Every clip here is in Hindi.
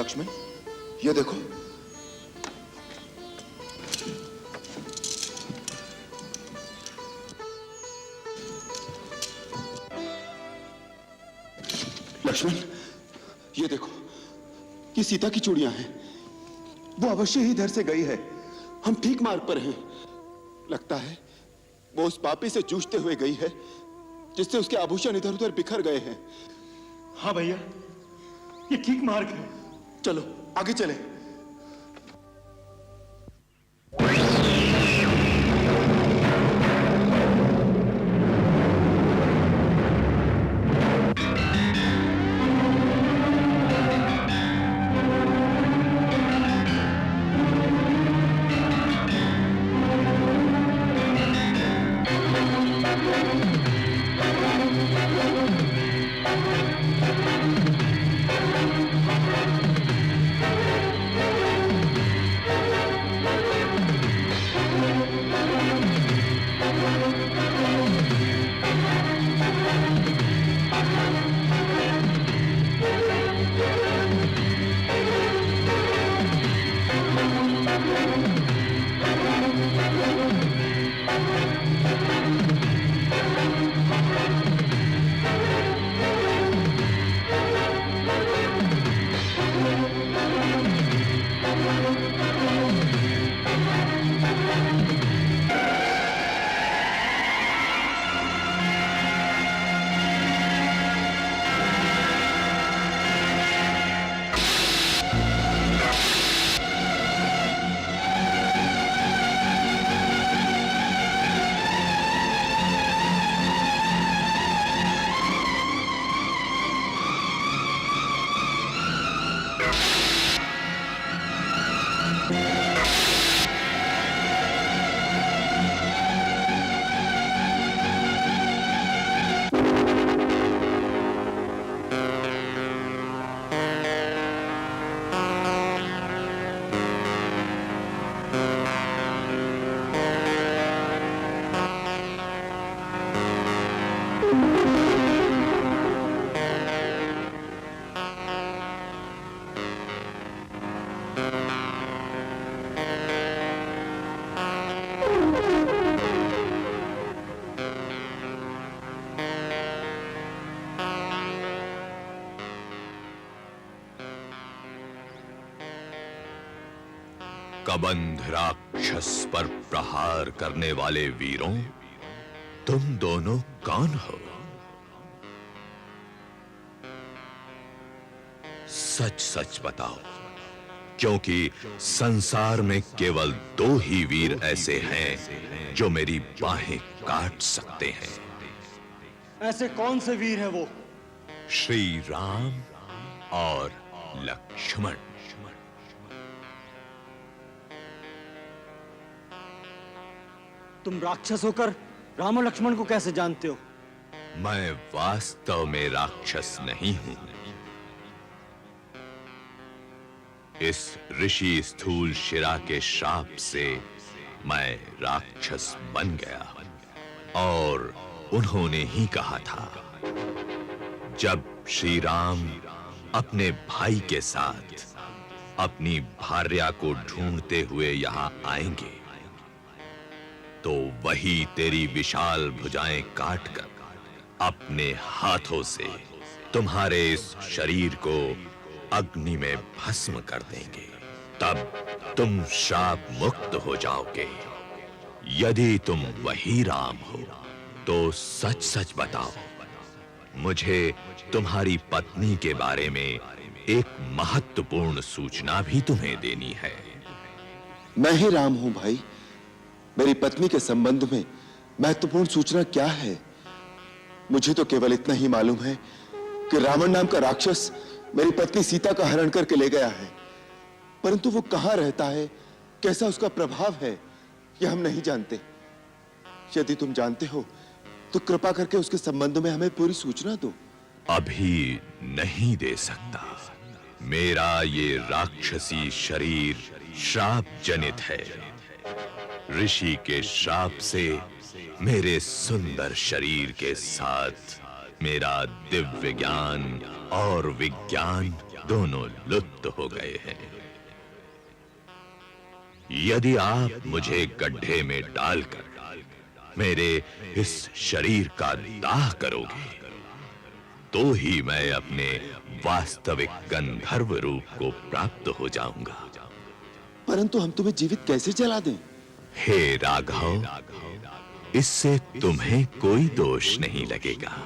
लक्ष्मण, ये देखो। लक्ष्मण, ये देखो, ये सीता की चूड़ियां हैं। वो अवश्य ही इधर से गई है। हम ठीक मार्ग पर हैं। लगता है वो उस पापी से जूझते हुए गई है जिससे उसके आभूषण इधर उधर बिखर गए हैं। हाँ भैया, ये ठीक मार्ग है। चलो आगे चलें। कबंध राक्षस पर प्रहार करने वाले वीरों, तुम दोनों कौन हो? सच सच बताओ, क्योंकि संसार में केवल दो ही वीर ऐसे हैं जो मेरी बाहें काट सकते हैं। ऐसे कौन से वीर हैं वो? श्री राम और लक्ष्मण। तुम राक्षस होकर राम और लक्ष्मण को कैसे जानते हो? मैं वास्तव में राक्षस नहीं हूं। इस ऋषि स्थूल शिरा के श्राप से मैं राक्षस बन गया और उन्होंने ही कहा था, जब श्री राम अपने भाई के साथ अपनी भार्या को ढूंढते हुए यहां आएंगे तो वही तेरी विशाल भुजाएं काटकर अपने हाथों से तुम्हारे इस शरीर को अग्नि में भस्म कर देंगे। तब तुम श्राप मुक्त हो जाओगे। यदि तुम वही राम हो तो सच सच बताओ, मुझे तुम्हारी पत्नी के बारे में एक महत्वपूर्ण सूचना भी तुम्हें देनी है। मैं ही राम हूं भाई। मेरी पत्नी के संबंध में महत्वपूर्ण सूचना क्या है? मुझे तो केवल इतना ही मालूम है कि रावण नाम का राक्षस मेरी पत्नी सीता का हरण करके ले गया है, परंतु वो कहां रहता है, कैसा उसका प्रभाव है, यह हम नहीं जानते। यदि तुम जानते हो तो कृपा करके उसके संबंध में हमें पूरी सूचना दो। अभी नहीं दे सकता। मेरा ये राक्षसी शरीर श्राप जनित है। ऋषि के श्राप से मेरे सुंदर शरीर के साथ मेरा दिव्य ज्ञान और विज्ञान दोनों लुप्त हो गए हैं। यदि आप मुझे गड्ढे में डालकर मेरे इस शरीर का दाह करोगे, तो ही मैं अपने वास्तविक गंधर्व रूप को प्राप्त हो जाऊंगा। परंतु हम तुम्हें जीवित कैसे जला दें? हे राघव, इससे तुम्हें कोई दोष नहीं लगेगा।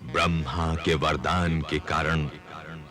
ब्रह्मा के वरदान के कारण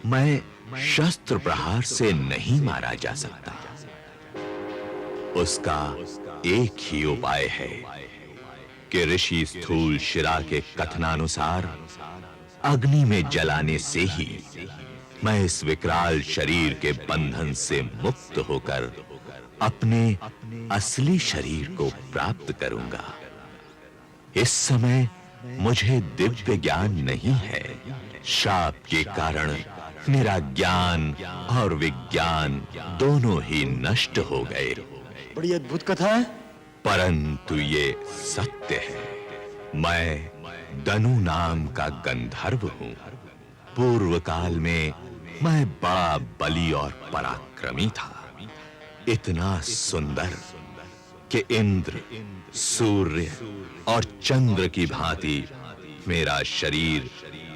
मैं शस्त्र प्रहार से नहीं मारा जा सकता। उसका एक ही उपाय है कि ऋषि स्थूल शिरा के कथनानुसार अग्नि में जलाने से ही मैं इस विकराल शरीर के बंधन से मुक्त होकर अपने असली शरीर को प्राप्त करूंगा। इस समय मुझे दिव्य ज्ञान नहीं है। शाप के कारण मेरा ज्ञान और विज्ञान दोनों ही नष्ट हो गए। बड़ी अद्भुत कथा है। परंतु ये सत्य है। मैं दनु नाम का गंधर्व हूं। पूर्व काल में मैं बड़ा बली और पराक्रमी था, इतना सुंदर कि इंद्र, सूर्य और चंद्र की भांति मेरा शरीर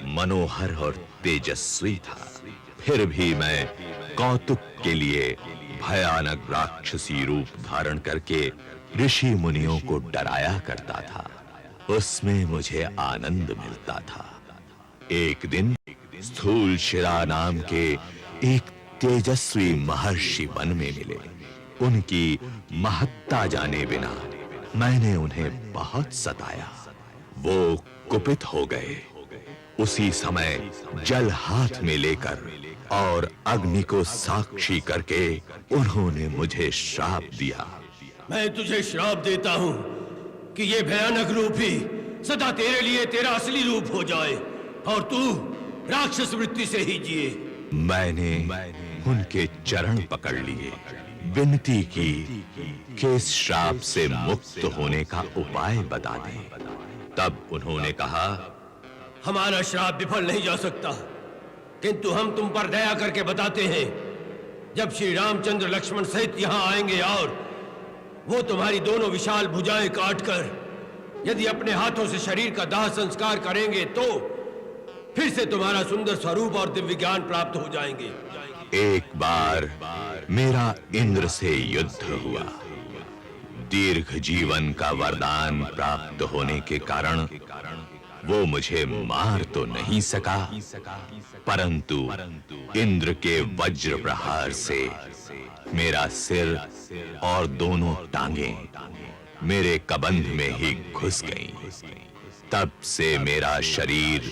मनोहर और तेजस्वी था। फिर भी मैं कौतुक के लिए भयानक राक्षसी रूप धारण करके ऋषि मुनियों को डराया करता था। उसमें मुझे आनंद मिलता था। एक दिन स्थूल शिरा नाम के एक तेजस्वी महर्षि वन में मिले। उनकी महत्ता जाने बिना मैंने उन्हें बहुत सताया। वो कुपित हो गए। उसी समय जल हाथ में लेकर और अग्नि को साक्षी करके उन्होंने मुझे श्राप दिया। मैं तुझे श्राप देता हूं कि ये भयानक रूप ही सदा तेरे लिए तेरा असली रूप हो जाए और तू राक्षस वृत्ति से ही जिए। मैंने उनके चरण पकड़ लिए, विनती की कि इस श्राप से मुक्त होने का उपाय बता दें। तब उन्होंने कहा, हमारा श्राप विफल नहीं जा सकता, किंतु हम तुम पर दया करके बताते हैं, जब श्री रामचंद्र लक्ष्मण सहित यहाँ आएंगे और वो तुम्हारी दोनों विशाल भुजाएं काटकर यदि अपने हाथों से शरीर का दाह संस्कार करेंगे तो फिर से तुम्हारा सुंदर स्वरूप और दिव्य ज्ञान प्राप्त हो जाएंगे। एक बार मेरा इंद्र से युद्ध हुआ। दीर्घ जीवन का वरदान प्राप्त होने के कारण वो मुझे मार तो नहीं सका, परंतु इंद्र के वज्र प्रहार से मेरा सिर और दोनों टांगें मेरे कबंध में ही घुस गईं। तब से मेरा शरीर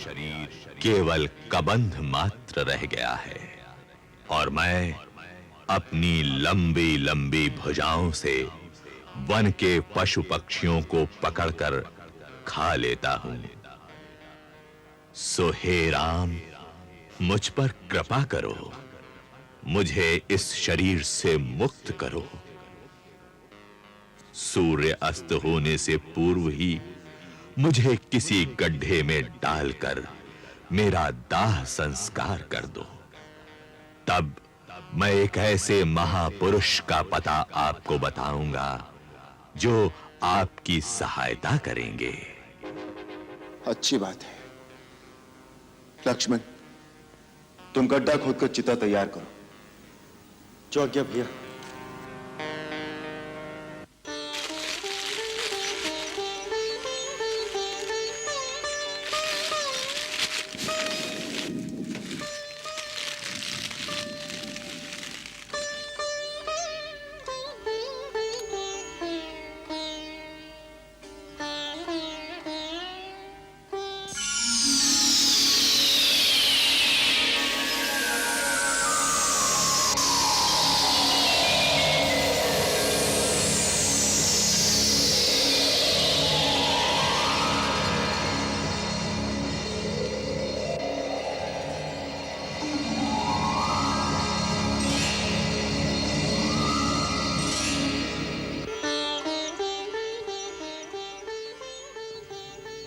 केवल कबंध मात्र रह गया है और मैं अपनी लंबी लंबी भुजाओं से वन के पशु पक्षियों को पकड़कर खा लेता हूं। सो हे राम, मुझ पर कृपा करो, मुझे इस शरीर से मुक्त करो। सूर्य अस्त होने से पूर्व ही मुझे किसी गड्ढे में डालकर मेरा दाह संस्कार कर दो। तब मैं एक ऐसे महापुरुष का पता आपको बताऊंगा जो आपकी सहायता करेंगे। अच्छी बात है। लक्ष्मण, तुम गड्ढा खोदकर चिता तैयार करो। जो आज्ञा भैया।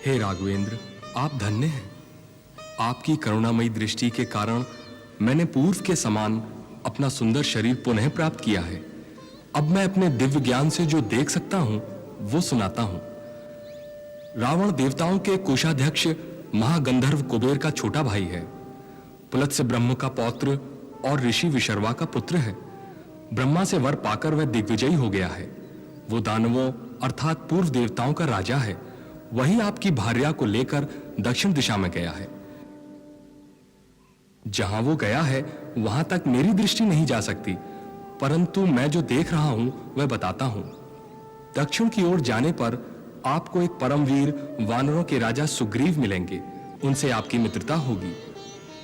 हे राघवेंद्र, आप धन्य हैं। आपकी करुणामयी दृष्टि के कारण मैंने पूर्व के समान अपना सुंदर शरीर पुनः प्राप्त किया है। अब मैं अपने दिव्य ज्ञान से जो देख सकता हूं वो सुनाता हूं। रावण देवताओं के कोषाध्यक्ष महागंधर्व कुबेर का छोटा भाई है। पुलत्स्य ब्रह्म का पौत्र और ऋषि विशर्वा का पुत्र है। ब्रह्मा से वर पाकर वह दिग्विजयी हो गया है। वो दानवों अर्थात पूर्व देवताओं का राजा है। वही आपकी भार्या को लेकर दक्षिण दिशा में गया है। जहां वो गया है वहां तक मेरी दृष्टि नहीं जा सकती, परंतु मैं जो देख रहा हूं वह बताता हूं। दक्षिण की ओर जाने पर आपको एक परमवीर वानरों के राजा सुग्रीव मिलेंगे। उनसे आपकी मित्रता होगी।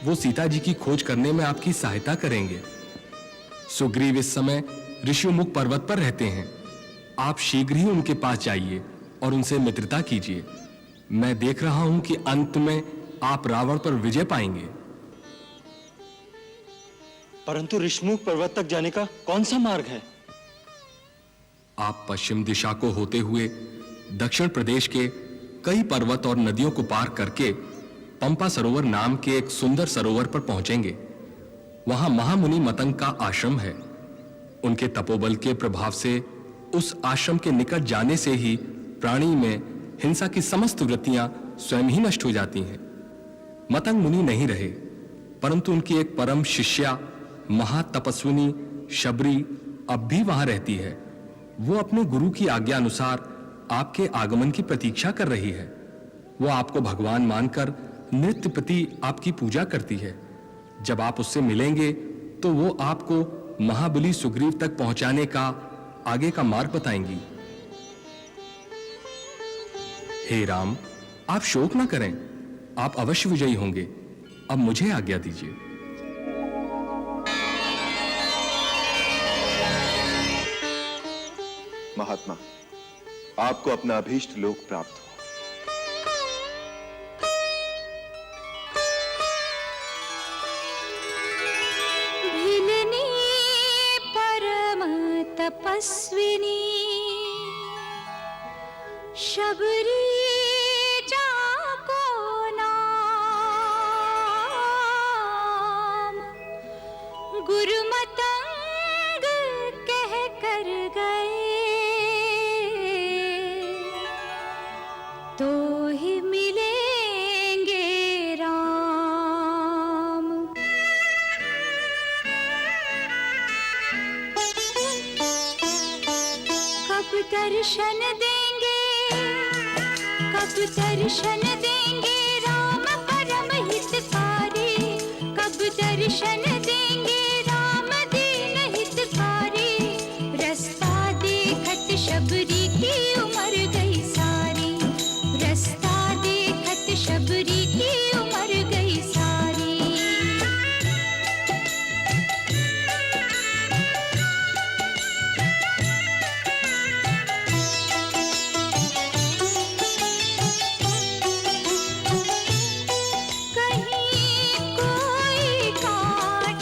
वो सीता जी की खोज करने में आपकी सहायता करेंगे। सुग्रीव इस समय ऋषिमुख पर्वत पर रहते हैं। आप शीघ्र ही उनके पास जाइए और उनसे मित्रता कीजिए। मैं देख रहा हूं कि अंत में आप रावण पर विजय पाएंगे। परंतु ऋषमुख पर्वत तक जाने का कौन सा मार्ग है? आप पश्चिम दिशा को होते हुए दक्षिण प्रदेश के कई पर्वत और नदियों को पार करके पंपा सरोवर नाम के एक सुंदर सरोवर पर पहुंचेंगे। वहां महामुनि मतंग का आश्रम है। उनके तपोबल के प्रभाव से उस आश्रम के निकट जाने से ही प्राणी में हिंसा की समस्त वृत्तियां स्वयं ही नष्ट हो जाती हैं। मतंग मुनि नहीं रहे, परंतु उनकी एक परम शिष्या महातपस्विनी शबरी अब भी वहां रहती है। वो अपने गुरु की आज्ञा अनुसार आपके आगमन की प्रतीक्षा कर रही है। वो आपको भगवान मानकर नित्य प्रति आपकी पूजा करती है। जब आप उससे मिलेंगे तो वो आपको महाबली सुग्रीव तक पहुंचाने का आगे का मार्ग बताएंगी। हे राम, आप शोक ना करें, आप अवश्य विजयी होंगे। अब मुझे आज्ञा दीजिए। महात्मा, आपको अपना अभीष्ट लोक प्राप्त हो। भिलनी परम तपस्विनी शबरी जाको नाम गुरु मतंग कह कर गए तो ही मिलेंगे राम। कब दर्शन देंगे, कब दर्शन देंगे राम परम हितकारी। कब दर्शन देंगे राम दीन हितकारी। रास्ता देखत शबरी की उम्र गई सारी। रास्ता देखत शबरी की उम्र गई सारी। कहीं कोई कांट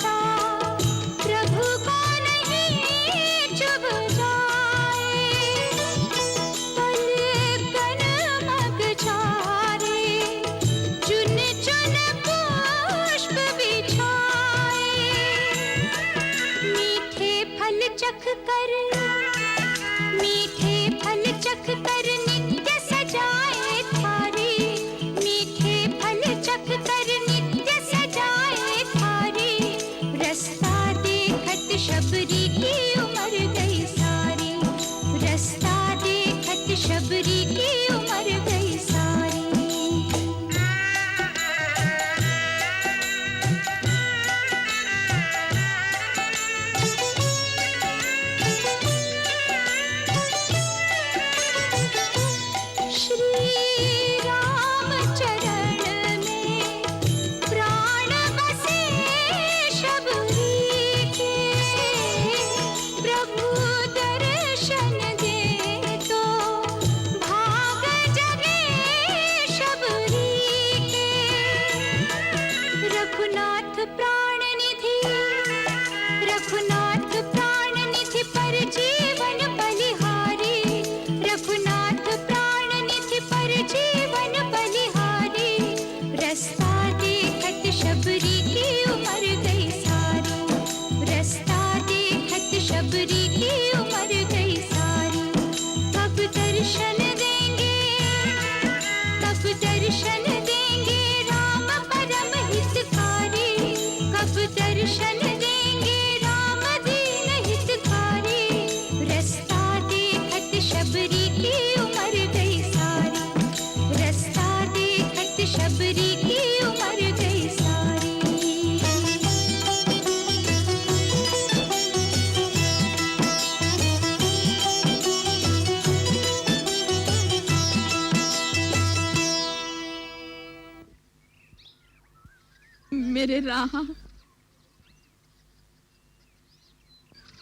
मेरे राहा,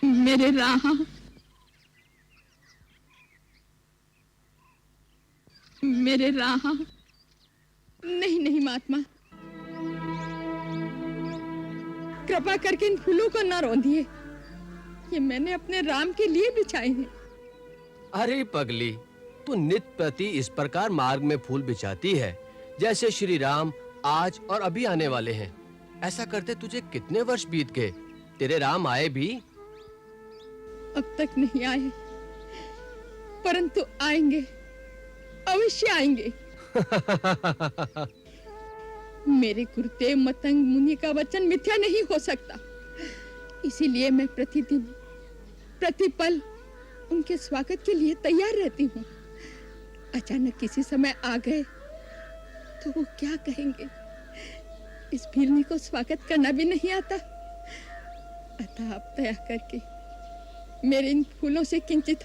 मेरे राहा, मेरे राहा। नहीं नहीं महात्मा, कृपा करके इन फूलों को न रौंदिए। ये मैंने अपने राम के लिए बिछाए हैं। अरे पगली, तू नित्य प्रति इस प्रकार मार्ग में फूल बिछाती है जैसे श्री राम आज और अभी आने वाले हैं। ऐसा करते तुझे कितने वर्ष बीत गए? तेरे राम आए भी? अब तक नहीं आए, परंतु आएंगे, अवश्य आएंगे। मेरे गुरुदेव मतंग मुनि का वचन मिथ्या नहीं हो सकता। इसीलिए मैं प्रतिदिन प्रतिपल उनके स्वागत के लिए तैयार रहती हूँ। अचानक किसी समय आ गए तो वो क्या कहेंगे? इस भीलनी को स्वागत करना भी नहीं आता। अतः आप दया करके मेरे इन फूलों से किंचित